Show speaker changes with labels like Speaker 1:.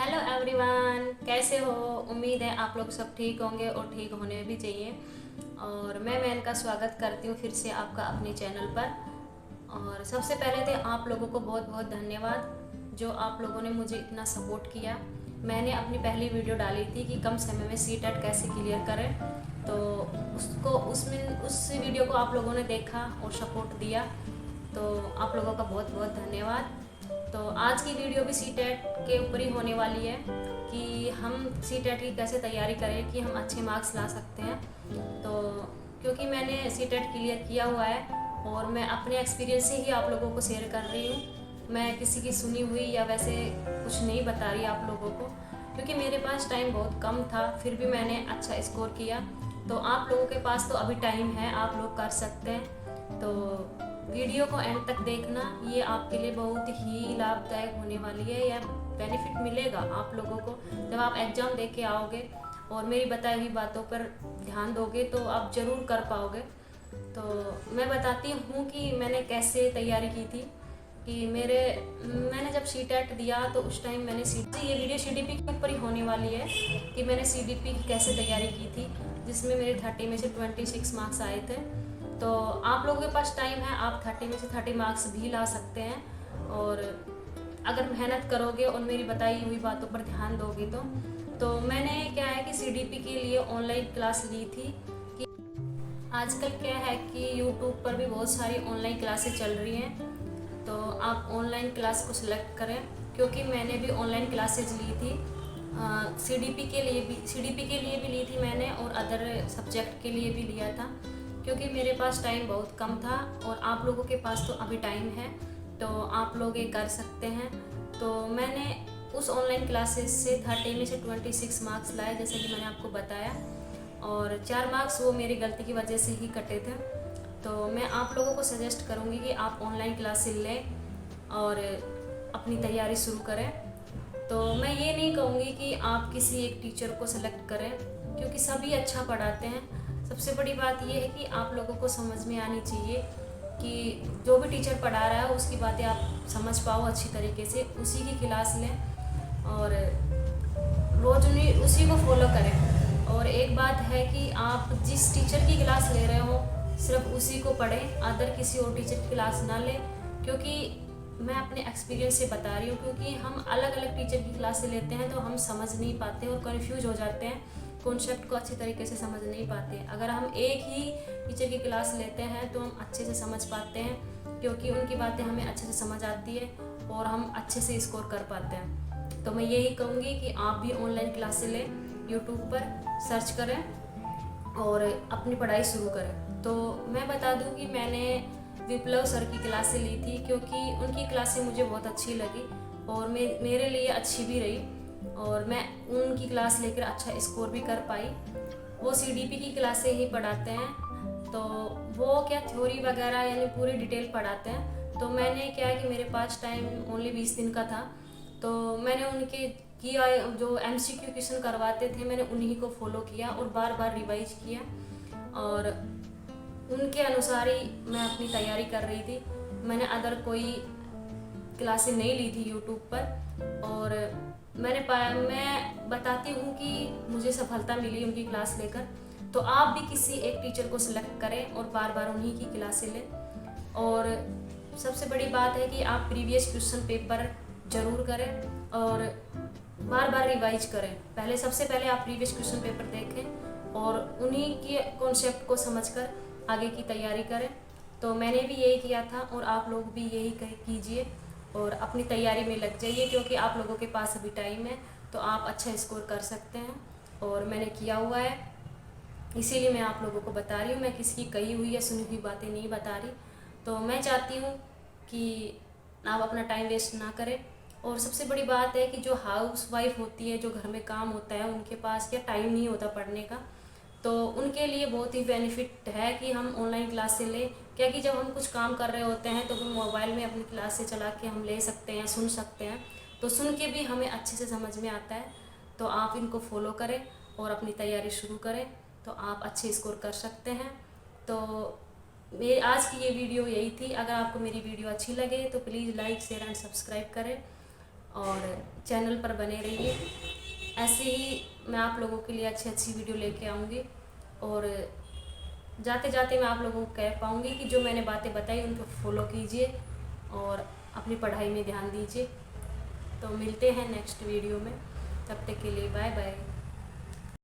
Speaker 1: Hello everyone, कैसे हो। उम्मीद है आप लोग सब ठीक होंगे और ठीक होने भी चाहिए। और मैं इनका स्वागत करती हूँ फिर से आपका अपने चैनल पर। और सबसे पहले तो आप लोगों को बहुत बहुत धन्यवाद जो आप लोगों ने मुझे इतना सपोर्ट किया। मैंने अपनी पहली वीडियो डाली थी कि कम समय में सीटेट कैसे क्लियर करें, तो उस वीडियो को आप लोगों ने देखा और सपोर्ट दिया, तो आप लोगों का बहुत बहुत धन्यवाद। तो आज की वीडियो भी सीटेट के ऊपर ही होने वाली है कि हम सीटेट की कैसे तैयारी करें कि हम अच्छे मार्क्स ला सकते हैं। तो क्योंकि मैंने सीटेट क्लियर किया हुआ है और मैं अपने एक्सपीरियंस से ही आप लोगों को शेयर कर रही हूँ। मैं किसी की सुनी हुई या वैसे कुछ नहीं बता रही आप लोगों को, क्योंकि मेरे पास टाइम बहुत कम था, फिर भी मैंने अच्छा स्कोर किया। तो आप लोगों के पास तो अभी टाइम है, आप लोग कर सकते हैं। तो वीडियो को एंड तक देखना, ये आपके लिए बहुत ही लाभदायक होने वाली है। या बेनिफिट मिलेगा आप लोगों को जब आप एग्ज़ाम दे के आओगे और मेरी बताई हुई बातों पर ध्यान दोगे तो आप ज़रूर कर पाओगे। तो मैं बताती हूँ कि मैंने कैसे तैयारी की थी। कि मैंने जब सीटेट दिया तो उस टाइम ये वीडियो सीडीपी के ऊपर ही होने वाली है कि मैंने सीडीपी की कैसे तैयारी की थी, जिसमें मेरे 30 में से 26 मार्क्स आए थे। तो आप लोगों के पास टाइम है, आप 30 में से 30 मार्क्स भी ला सकते हैं। और अगर मेहनत करोगे और मेरी बताई हुई बातों पर ध्यान दोगे तो मैंने क्या है कि सीडीपी के लिए ऑनलाइन क्लास ली थी। कि आजकल क्या है कि यूट्यूब पर भी बहुत सारी ऑनलाइन क्लासेस चल रही हैं, तो आप ऑनलाइन क्लास को सिलेक्ट करें। क्योंकि मैंने भी ऑनलाइन क्लासेज ली थी, सीडीपी के लिए भी ली थी मैंने, और अदर सब्जेक्ट के लिए भी लिया था। क्योंकि मेरे पास टाइम बहुत कम था और आप लोगों के पास तो अभी टाइम है, तो आप लोग ये कर सकते हैं। तो मैंने उस ऑनलाइन क्लासेस से 30 में से 26 मार्क्स लाए, जैसे कि मैंने आपको बताया। और 4 मार्क्स वो मेरी गलती की वजह से ही कटे थे। तो मैं आप लोगों को सजेस्ट करूँगी कि आप ऑनलाइन क्लासेस लें और अपनी तैयारी शुरू करें। तो मैं ये नहीं कहूँगी कि आप किसी एक टीचर को सेलेक्ट करें, क्योंकि सभी अच्छा पढ़ाते हैं। सबसे बड़ी बात यह है कि आप लोगों को समझ में आनी चाहिए कि जो भी टीचर पढ़ा रहा है उसकी बातें आप समझ पाओ अच्छी तरीके से, उसी की क्लास लें और रोज उन्हीं उसी को फॉलो करें। और एक बात है कि आप जिस टीचर की क्लास ले रहे हो सिर्फ उसी को पढ़ें, अदर किसी और टीचर की क्लास ना लें। क्योंकि मैं अपने एक्सपीरियंस से बता रही हूँ, क्योंकि हम अलग अलग टीचर की क्लास से लेते हैं तो हम समझ नहीं पाते और कन्फ्यूज हो जाते हैं, कॉन्सेप्ट को अच्छी तरीके से समझ नहीं पाते। अगर हम एक ही टीचर की क्लास लेते हैं तो हम अच्छे से समझ पाते हैं, क्योंकि उनकी बातें हमें अच्छे से समझ आती है और हम अच्छे से स्कोर कर पाते हैं। तो मैं यही कहूँगी कि आप भी ऑनलाइन क्लासेस लें, यूट्यूब पर सर्च करें और अपनी पढ़ाई शुरू करें। तो मैं बता दूं कि मैंने विप्लव सर की क्लासें ली थी, क्योंकि उनकी क्लासें मुझे बहुत अच्छी लगी और मेरे लिए अच्छी भी रही, और मैं उनकी क्लास लेकर अच्छा स्कोर भी कर पाई। वो सीडीपी की क्लासें ही पढ़ाते हैं, तो वो क्या थ्योरी वगैरह यानी पूरी डिटेल पढ़ाते हैं। तो मैंने क्या है कि मेरे पास टाइम ओनली 20 दिन का था, तो मैंने उनके किया जो एमसीक्यू क्वेश्चन करवाते थे मैंने उन्हीं को फॉलो किया और बार बार रिवाइज किया, और उनके अनुसार ही मैं अपनी तैयारी कर रही थी। मैंने अदर कोई क्लासें नहीं ली थी यूट्यूब पर, और मैं बताती हूँ कि मुझे सफलता मिली उनकी क्लास लेकर। तो आप भी किसी एक टीचर को सिलेक्ट करें और बार बार उन्हीं की क्लासें लें। और सबसे बड़ी बात है कि आप प्रीवियस क्वेश्चन पेपर ज़रूर करें और बार बार रिवाइज करें। सबसे पहले आप प्रीवियस क्वेश्चन पेपर देखें और उन्हीं के कॉन्सेप्ट को समझकर आगे की तैयारी करें। तो मैंने भी यही किया था और आप लोग भी यही कीजिए और अपनी तैयारी में लग जाइए, क्योंकि आप लोगों के पास अभी टाइम है तो आप अच्छा स्कोर कर सकते हैं। और मैंने किया हुआ है, इसीलिए मैं आप लोगों को बता रही हूँ, मैं किसी की कही हुई या सुनी हुई बातें नहीं बता रही। तो मैं चाहती हूँ कि आप अपना टाइम वेस्ट ना करें। और सबसे बड़ी बात है कि जो हाउस वाइफ होती है, जो घर में काम होता है, उनके पास क्या टाइम नहीं होता पढ़ने का, तो उनके लिए बहुत ही बेनिफिट है कि हम ऑनलाइन क्लास से लें। क्या कि जब हम कुछ काम कर रहे होते हैं तो हम मोबाइल में अपनी क्लास से चला के हम ले सकते हैं, सुन सकते हैं, तो सुन के भी हमें अच्छे से समझ में आता है। तो आप इनको फॉलो करें और अपनी तैयारी शुरू करें, तो आप अच्छे स्कोर कर सकते हैं। तो मेरी आज की ये वीडियो यही थी। अगर आपको मेरी वीडियो अच्छी लगे तो please like share and subscribe करें। और चैनल पर बने रहिए। ऐसे ही मैं आप लोगों के लिए अच्छी अच्छी वीडियो लेके आऊँगी। और जाते जाते मैं आप लोगों को कह पाऊँगी कि जो मैंने बातें बताई उनको फॉलो कीजिए और अपनी पढ़ाई में ध्यान दीजिए। तो मिलते हैं नेक्स्ट वीडियो में, तब तक के लिए बाय बाय।